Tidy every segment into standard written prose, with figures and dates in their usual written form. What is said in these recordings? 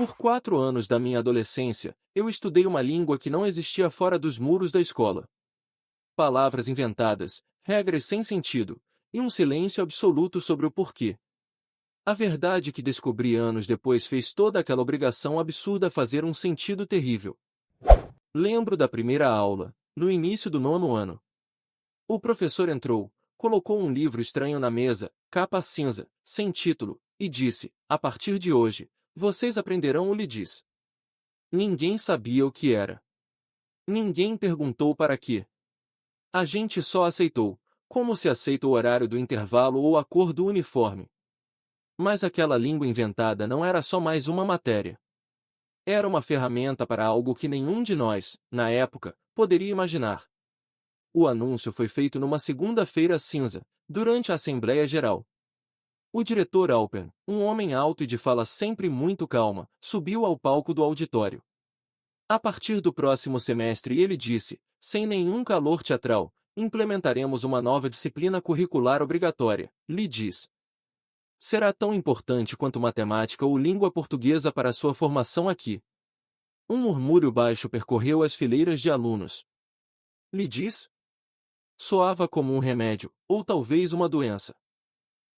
Por 4 anos da minha adolescência, eu estudei uma língua que não existia fora dos muros da escola. Palavras inventadas, regras sem sentido, e um silêncio absoluto sobre o porquê. A verdade que descobri anos depois fez toda aquela obrigação absurda fazer um sentido terrível. Lembro da primeira aula, no início do 9º ano. O professor entrou, colocou um livro estranho na mesa, capa cinza, sem título, e disse: "A partir de hoje, vocês aprenderão o Lidis." Ninguém sabia o que era. Ninguém perguntou para quê. A gente só aceitou, como se aceita o horário do intervalo ou a cor do uniforme. Mas aquela língua inventada não era só mais uma matéria. Era uma ferramenta para algo que nenhum de nós, na época, poderia imaginar. O anúncio foi feito numa segunda-feira cinza, durante a Assembleia Geral. O diretor Alpern, um homem alto e de fala sempre muito calma, subiu ao palco do auditório. A partir do próximo semestre, ele disse, sem nenhum calor teatral, implementaremos uma nova disciplina curricular obrigatória, Lidis. Será tão importante quanto matemática ou língua portuguesa para sua formação aqui. Um murmúrio baixo percorreu as fileiras de alunos. Lidis? Soava como um remédio, ou talvez uma doença.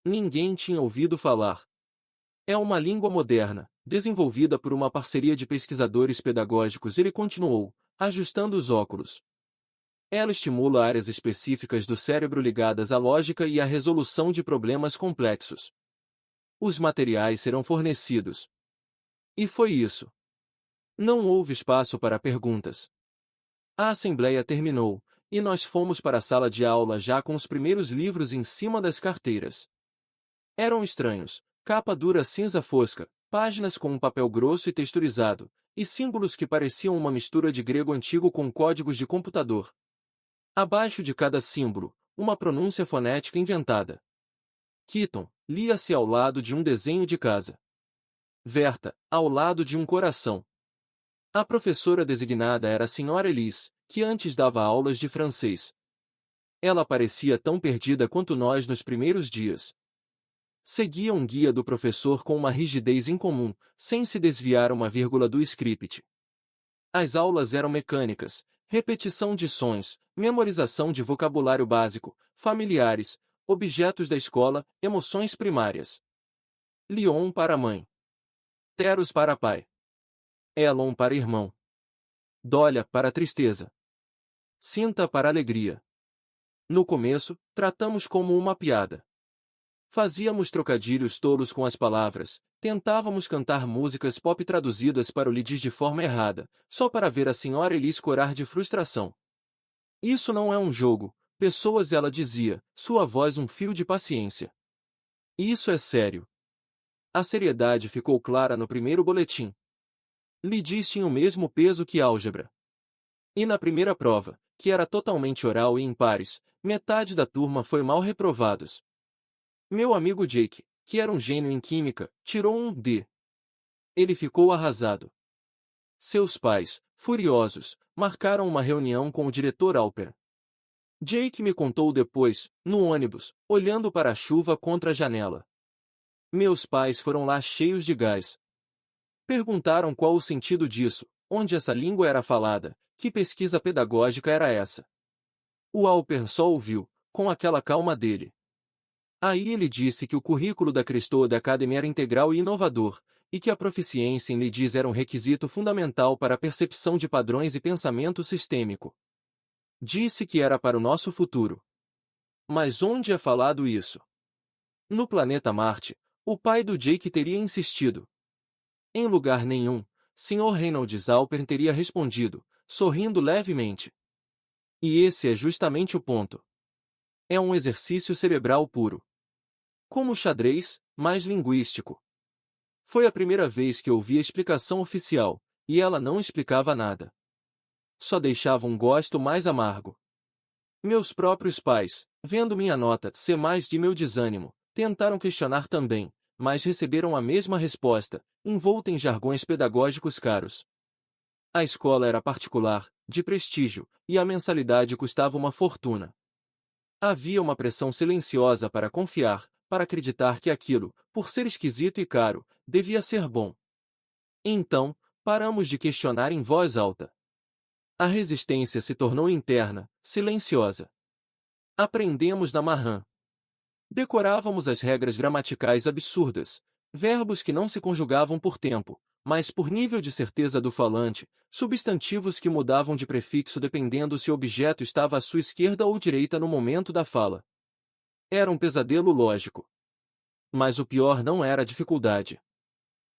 Ninguém tinha ouvido falar. É uma língua moderna, desenvolvida por uma parceria de pesquisadores pedagógicos. Ele continuou, ajustando os óculos. Ela estimula áreas específicas do cérebro ligadas à lógica e à resolução de problemas complexos. Os materiais serão fornecidos. E foi isso. Não houve espaço para perguntas. A assembleia terminou, e nós fomos para a sala de aula já com os primeiros livros em cima das carteiras. Eram estranhos, capa dura cinza fosca, páginas com um papel grosso e texturizado, e símbolos que pareciam uma mistura de grego antigo com códigos de computador. Abaixo de cada símbolo, uma pronúncia fonética inventada. Keaton, lia-se ao lado de um desenho de casa. Verta, ao lado de um coração. A professora designada era a Sra. Elise, que antes dava aulas de francês. Ela parecia tão perdida quanto nós nos primeiros dias. Seguia um guia do professor com uma rigidez incomum, sem se desviar uma vírgula do script. As aulas eram mecânicas, repetição de sons, memorização de vocabulário básico, familiares, objetos da escola, emoções primárias. Lion para mãe. Teros para pai. Elon para irmão. Dólia para tristeza. Cinta para alegria. No começo, tratamos como uma piada. Fazíamos trocadilhos tolos com as palavras, tentávamos cantar músicas pop traduzidas para o Lidis de forma errada, só para ver a Sra. Elise corar de frustração. Isso não é um jogo, pessoas, ela dizia, sua voz um fio de paciência. Isso é sério. A seriedade ficou clara no primeiro boletim. Lidis tinha o mesmo peso que álgebra. E na primeira prova, que era totalmente oral e em pares, metade da turma foi mal reprovados. Meu amigo Jake, que era um gênio em química, tirou um D. Ele ficou arrasado. Seus pais, furiosos, marcaram uma reunião com o diretor Alper. Jake me contou depois, no ônibus, olhando para a chuva contra a janela. Meus pais foram lá cheios de gás. Perguntaram qual o sentido disso, onde essa língua era falada, que pesquisa pedagógica era essa. O Alper só ouviu, com aquela calma dele. Aí ele disse que o currículo da Cristode Academy era integral e inovador, e que a proficiência em Lidis era um requisito fundamental para a percepção de padrões e pensamento sistêmico. Disse que era para o nosso futuro. Mas onde é falado isso? No planeta Marte, o pai do Jake teria insistido. Em lugar nenhum, Sr. Reynolds Alpern teria respondido, sorrindo levemente. E esse é justamente o ponto. É um exercício cerebral puro. Como xadrez, mais linguístico. Foi a primeira vez que ouvi a explicação oficial, e ela não explicava nada. Só deixava um gosto mais amargo. Meus próprios pais, vendo minha nota C+ de meu desânimo, tentaram questionar também, mas receberam a mesma resposta, envolta em jargões pedagógicos caros. A escola era particular, de prestígio, e a mensalidade custava uma fortuna. Havia uma pressão silenciosa para confiar, para acreditar que aquilo, por ser esquisito e caro, devia ser bom. Então, paramos de questionar em voz alta. A resistência se tornou interna, silenciosa. Aprendemos na marrã. Decorávamos as regras gramaticais absurdas, verbos que não se conjugavam por tempo, mas por nível de certeza do falante, substantivos que mudavam de prefixo dependendo se o objeto estava à sua esquerda ou direita no momento da fala. Era um pesadelo lógico. Mas o pior não era a dificuldade.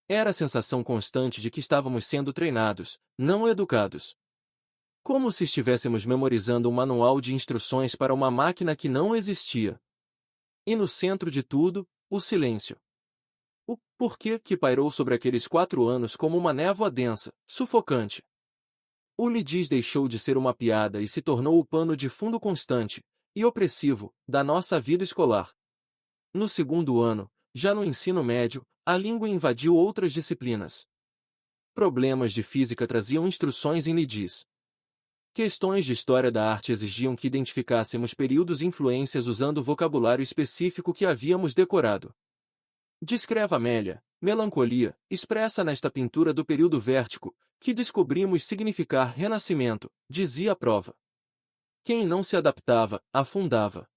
Era a sensação constante de que estávamos sendo treinados, não educados. Como se estivéssemos memorizando um manual de instruções para uma máquina que não existia. E no centro de tudo, o silêncio. O porquê que pairou sobre aqueles 4 anos como uma névoa densa, sufocante. O Lidis deixou de ser uma piada e se tornou o pano de fundo constante, e opressivo, da nossa vida escolar. No segundo ano, já no ensino médio, a língua invadiu outras disciplinas. Problemas de física traziam instruções em Lidis. Questões de história da arte exigiam que identificássemos períodos e influências usando o vocabulário específico que havíamos decorado. Descreva Amélia, melancolia, expressa nesta pintura do período vértico, que descobrimos significar renascimento, dizia a prova. Quem não se adaptava, afundava.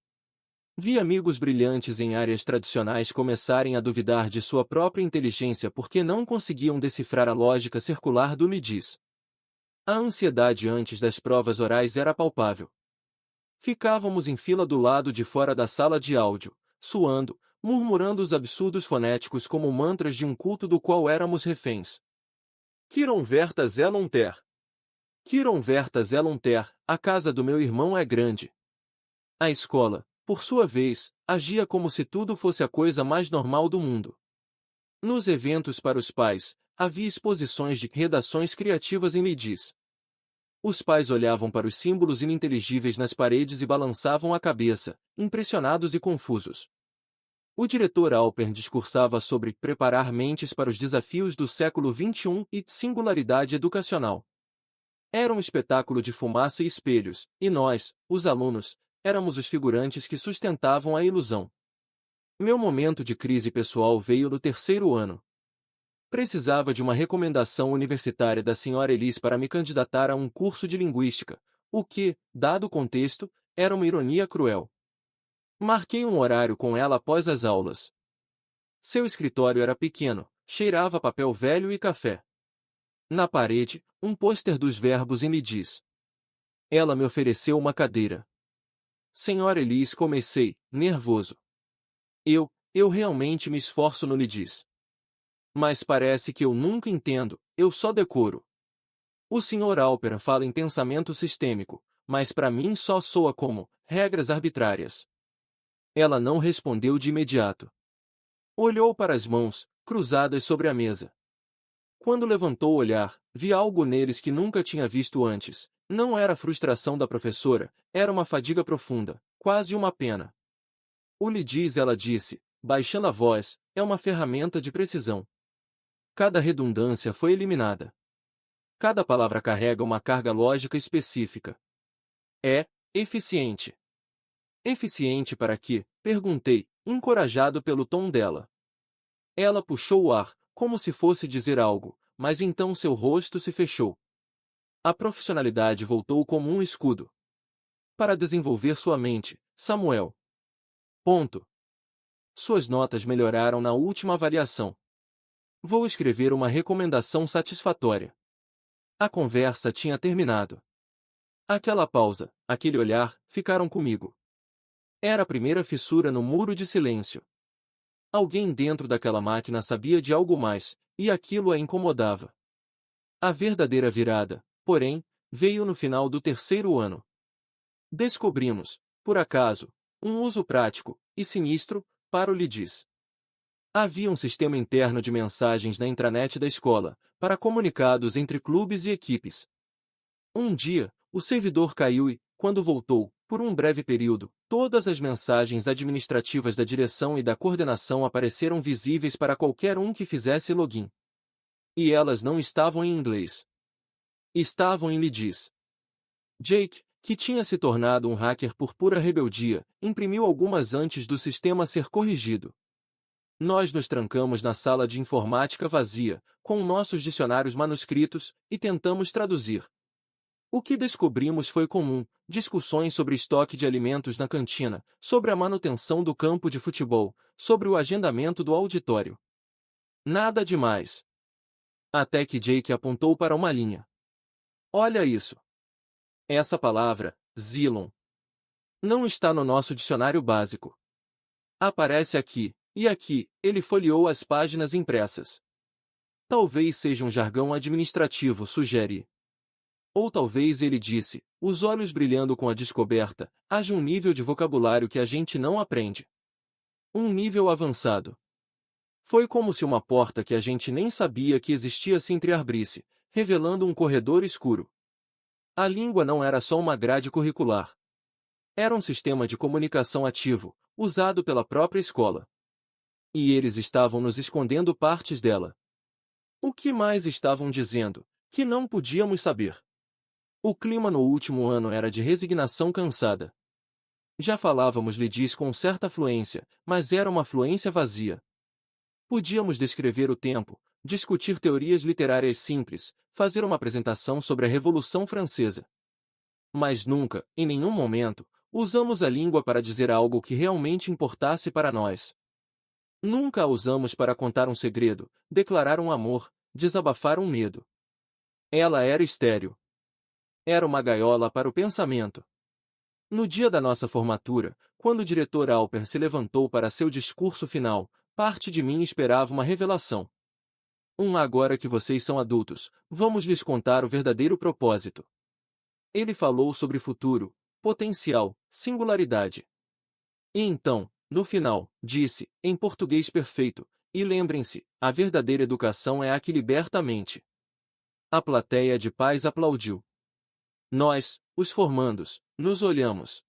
Vi amigos brilhantes em áreas tradicionais começarem a duvidar de sua própria inteligência porque não conseguiam decifrar a lógica circular do Lidis. A ansiedade antes das provas orais era palpável. Ficávamos em fila do lado de fora da sala de áudio, suando, murmurando os absurdos fonéticos como mantras de um culto do qual éramos reféns. Quiron vertas elon ter. Quiron vertas elon ter, a casa do meu irmão é grande. A escola, por sua vez, agia como se tudo fosse a coisa mais normal do mundo. Nos eventos para os pais, havia exposições de redações criativas em Lidis. Os pais olhavam para os símbolos ininteligíveis nas paredes e balançavam a cabeça, impressionados e confusos. O diretor Alper discursava sobre preparar mentes para os desafios do século XXI e singularidade educacional. Era um espetáculo de fumaça e espelhos, e nós, os alunos, éramos os figurantes que sustentavam a ilusão. Meu momento de crise pessoal veio no terceiro ano. Precisava de uma recomendação universitária da Sra. Elis para me candidatar a um curso de linguística, o que, dado o contexto, era uma ironia cruel. Marquei um horário com ela após as aulas. Seu escritório era pequeno, cheirava papel velho e café. Na parede, um pôster dos verbos em Lidis. Ela me ofereceu uma cadeira. Sra. Elis, comecei, nervoso. Eu realmente me esforço no Lidis. Mas parece que eu nunca entendo, eu só decoro. O Sr. Alper fala em pensamento sistêmico, mas para mim só soa como regras arbitrárias. Ela não respondeu de imediato. Olhou para as mãos, cruzadas sobre a mesa. Quando levantou o olhar, vi algo neles que nunca tinha visto antes. Não era a frustração da professora, era uma fadiga profunda, quase uma pena. O Lidis, ela disse, baixando a voz, é uma ferramenta de precisão. Cada redundância foi eliminada. Cada palavra carrega uma carga lógica específica. É eficiente. Eficiente para quê? Perguntei, encorajado pelo tom dela. Ela puxou o ar, como se fosse dizer algo, mas então seu rosto se fechou. A profissionalidade voltou como um escudo. Para desenvolver sua mente, Samuel. Ponto. Suas notas melhoraram na última avaliação. Vou escrever uma recomendação satisfatória. A conversa tinha terminado. Aquela pausa, aquele olhar, ficaram comigo. Era a primeira fissura no muro de silêncio. Alguém dentro daquela máquina sabia de algo mais, e aquilo a incomodava. A verdadeira virada, porém, veio no final do terceiro ano. Descobrimos, por acaso, um uso prático, e sinistro, para o Lidis. Havia um sistema interno de mensagens na intranet da escola, para comunicados entre clubes e equipes. Um dia, o servidor caiu e, quando voltou, por um breve período, todas as mensagens administrativas da direção e da coordenação apareceram visíveis para qualquer um que fizesse login. E elas não estavam em inglês. Estavam em Lidis. Jake, que tinha se tornado um hacker por pura rebeldia, imprimiu algumas antes do sistema ser corrigido. Nós nos trancamos na sala de informática vazia, com nossos dicionários manuscritos, e tentamos traduzir. O que descobrimos foi comum: discussões sobre estoque de alimentos na cantina, sobre a manutenção do campo de futebol, sobre o agendamento do auditório. Nada demais. Até que Jake apontou para uma linha. Olha isso. Essa palavra, Zilon, não está no nosso dicionário básico. Aparece aqui, e aqui. Ele folheou as páginas impressas. Talvez seja um jargão administrativo, sugere. Ou talvez ele disse, os olhos brilhando com a descoberta, haja um nível de vocabulário que a gente não aprende. Um nível avançado. Foi como se uma porta que a gente nem sabia que existia se entreabrisse, revelando um corredor escuro. A língua não era só uma grade curricular. Era um sistema de comunicação ativo, usado pela própria escola. E eles estavam nos escondendo partes dela. O que mais estavam dizendo, que não podíamos saber? O clima no último ano era de resignação cansada. Já falávamos lidis com certa fluência, mas era uma fluência vazia. Podíamos descrever o tempo, discutir teorias literárias simples, fazer uma apresentação sobre a Revolução Francesa. Mas nunca, em nenhum momento, usamos a língua para dizer algo que realmente importasse para nós. Nunca a usamos para contar um segredo, declarar um amor, desabafar um medo. Ela era estéril. Era uma gaiola para o pensamento. No dia da nossa formatura, quando o diretor Alper se levantou para seu discurso final, parte de mim esperava uma revelação. Agora que vocês são adultos, vamos lhes contar o verdadeiro propósito. Ele falou sobre futuro, potencial, singularidade. E então, no final, disse, em português perfeito, e lembrem-se, a verdadeira educação é a que liberta a mente. A plateia de pais aplaudiu. Nós, os formandos, nos olhamos.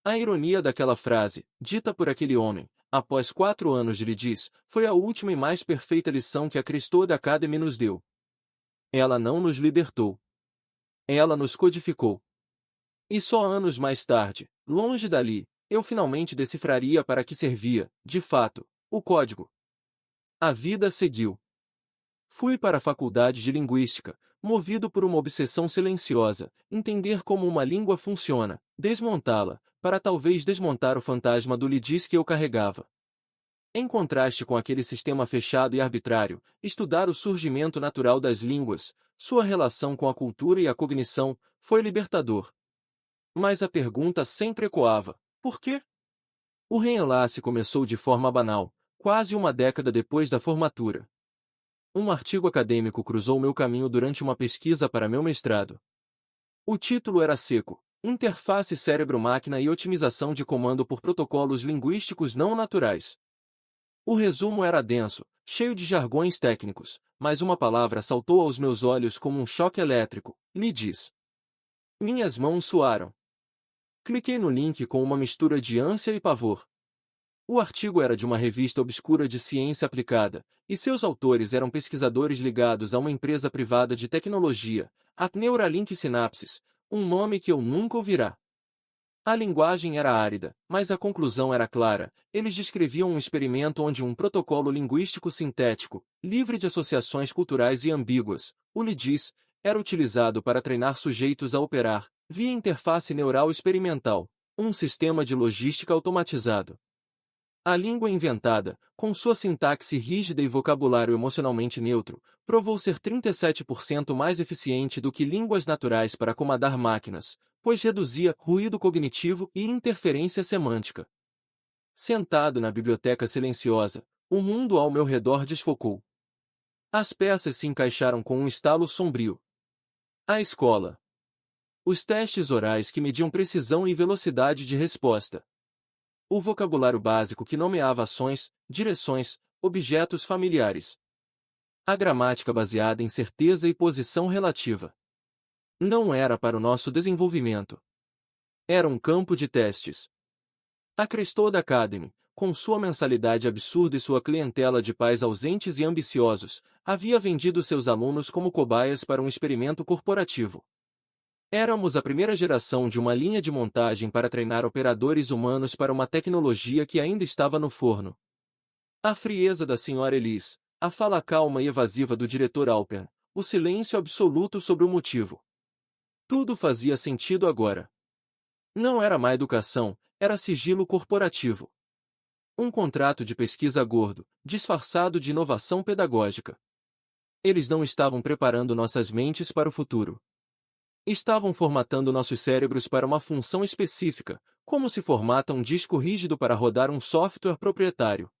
A ironia daquela frase, dita por aquele homem, após 4 anos de lidis, foi a última e mais perfeita lição que a Cristode Academy nos deu. Ela não nos libertou. Ela nos codificou. E só anos mais tarde, longe dali, eu finalmente decifraria para que servia, de fato, o código. A vida seguiu. Fui para a faculdade de linguística, movido por uma obsessão silenciosa, entender como uma língua funciona, desmontá-la, para talvez desmontar o fantasma do lidis que eu carregava. Em contraste com aquele sistema fechado e arbitrário, estudar o surgimento natural das línguas, sua relação com a cultura e a cognição, foi libertador. Mas a pergunta sempre ecoava: por quê? O reenlace começou de forma banal, quase uma década depois da formatura. Um artigo acadêmico cruzou meu caminho durante uma pesquisa para meu mestrado. O título era seco: Interface cérebro-máquina e otimização de comando por protocolos linguísticos não naturais. O resumo era denso, cheio de jargões técnicos, mas uma palavra saltou aos meus olhos como um choque elétrico: lidis. Minhas mãos suaram. Cliquei no link com uma mistura de ânsia e pavor. O artigo era de uma revista obscura de ciência aplicada, e seus autores eram pesquisadores ligados a uma empresa privada de tecnologia, a Neuralink Synapses, um nome que eu nunca ouvirá. A linguagem era árida, mas a conclusão era clara. Eles descreviam um experimento onde um protocolo linguístico sintético, livre de associações culturais e ambíguas, o LIDIS, era utilizado para treinar sujeitos a operar, via interface neural experimental, um sistema de logística automatizado. A língua inventada, com sua sintaxe rígida e vocabulário emocionalmente neutro, provou ser 37% mais eficiente do que línguas naturais para comandar máquinas, pois reduzia ruído cognitivo e interferência semântica. Sentado na biblioteca silenciosa, o mundo ao meu redor desfocou. As peças se encaixaram com um estalo sombrio. A escola. Os testes orais que mediam precisão e velocidade de resposta. O vocabulário básico que nomeava ações, direções, objetos familiares. A gramática baseada em certeza e posição relativa. Não era para o nosso desenvolvimento. Era um campo de testes. A Cristode Academy, com sua mensalidade absurda e sua clientela de pais ausentes e ambiciosos, havia vendido seus alunos como cobaias para um experimento corporativo. Éramos a primeira geração de uma linha de montagem para treinar operadores humanos para uma tecnologia que ainda estava no forno. A frieza da senhora Elise, a fala calma e evasiva do diretor Alper, o silêncio absoluto sobre o motivo. Tudo fazia sentido agora. Não era má educação, era sigilo corporativo. Um contrato de pesquisa gordo, disfarçado de inovação pedagógica. Eles não estavam preparando nossas mentes para o futuro. Estavam formatando nossos cérebros para uma função específica, como se formata um disco rígido para rodar um software proprietário.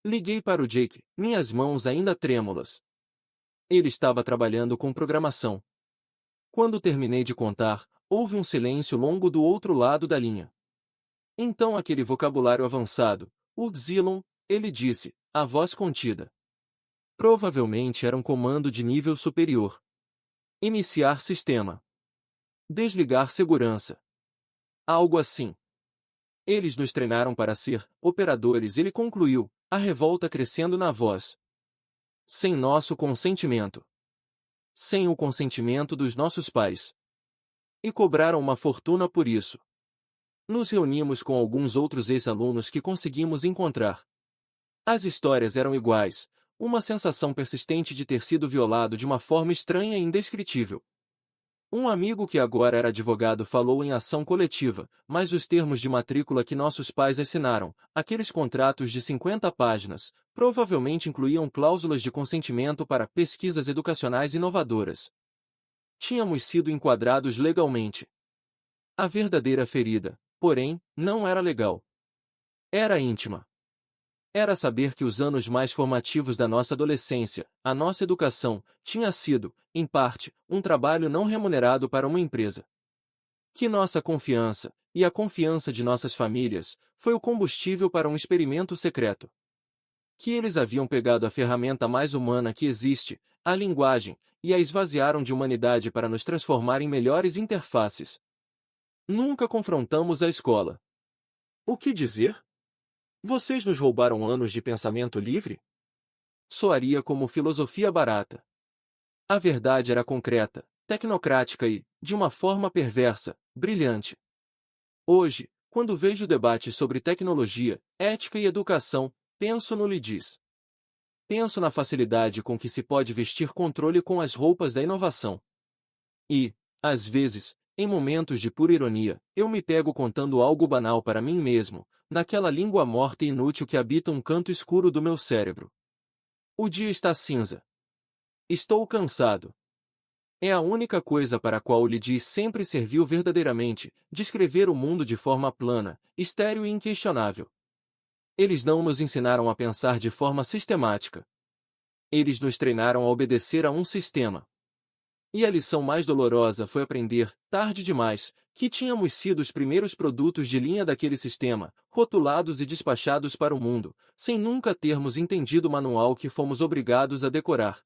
Liguei para o Jake, minhas mãos ainda trêmulas. Ele estava trabalhando com programação. Quando terminei de contar, houve um silêncio longo do outro lado da linha. Então aquele vocabulário avançado, o Xylon, ele disse, a voz contida. Provavelmente era um comando de nível superior. Iniciar sistema. Desligar segurança. Algo assim. Eles nos treinaram para ser operadores, ele concluiu, a revolta crescendo na voz. Sem nosso consentimento. Sem o consentimento dos nossos pais. E cobraram uma fortuna por isso. Nos reunimos com alguns outros ex-alunos que conseguimos encontrar. As histórias eram iguais, uma sensação persistente de ter sido violado de uma forma estranha e indescritível. Um amigo que agora era advogado falou em ação coletiva, mas os termos de matrícula que nossos pais assinaram, aqueles contratos de 50 páginas, provavelmente incluíam cláusulas de consentimento para pesquisas educacionais inovadoras. Tínhamos sido enquadrados legalmente. A verdadeira ferida, porém, não era legal. Era íntima. Era saber que os anos mais formativos da nossa adolescência, a nossa educação, tinha sido, em parte, um trabalho não remunerado para uma empresa. Que nossa confiança, e a confiança de nossas famílias, foi o combustível para um experimento secreto. Que eles haviam pegado a ferramenta mais humana que existe, a linguagem, e a esvaziaram de humanidade para nos transformar em melhores interfaces. Nunca confrontamos a escola. O que dizer? Vocês nos roubaram anos de pensamento livre? Soaria como filosofia barata. A verdade era concreta, tecnocrática e, de uma forma perversa, brilhante. Hoje, quando vejo debates sobre tecnologia, ética e educação, penso no Lidis. Penso na facilidade com que se pode vestir controle com as roupas da inovação. E, às vezes, em momentos de pura ironia, eu me pego contando algo banal para mim mesmo, naquela língua morta e inútil que habita um canto escuro do meu cérebro. O dia está cinza. Estou cansado. É a única coisa para a qual o Lidis sempre serviu verdadeiramente, descrever o mundo de forma plana, estéril e inquestionável. Eles não nos ensinaram a pensar de forma sistemática. Eles nos treinaram a obedecer a um sistema. E a lição mais dolorosa foi aprender, tarde demais, que tínhamos sido os primeiros produtos de linha daquele sistema, rotulados e despachados para o mundo, sem nunca termos entendido o manual que fomos obrigados a decorar.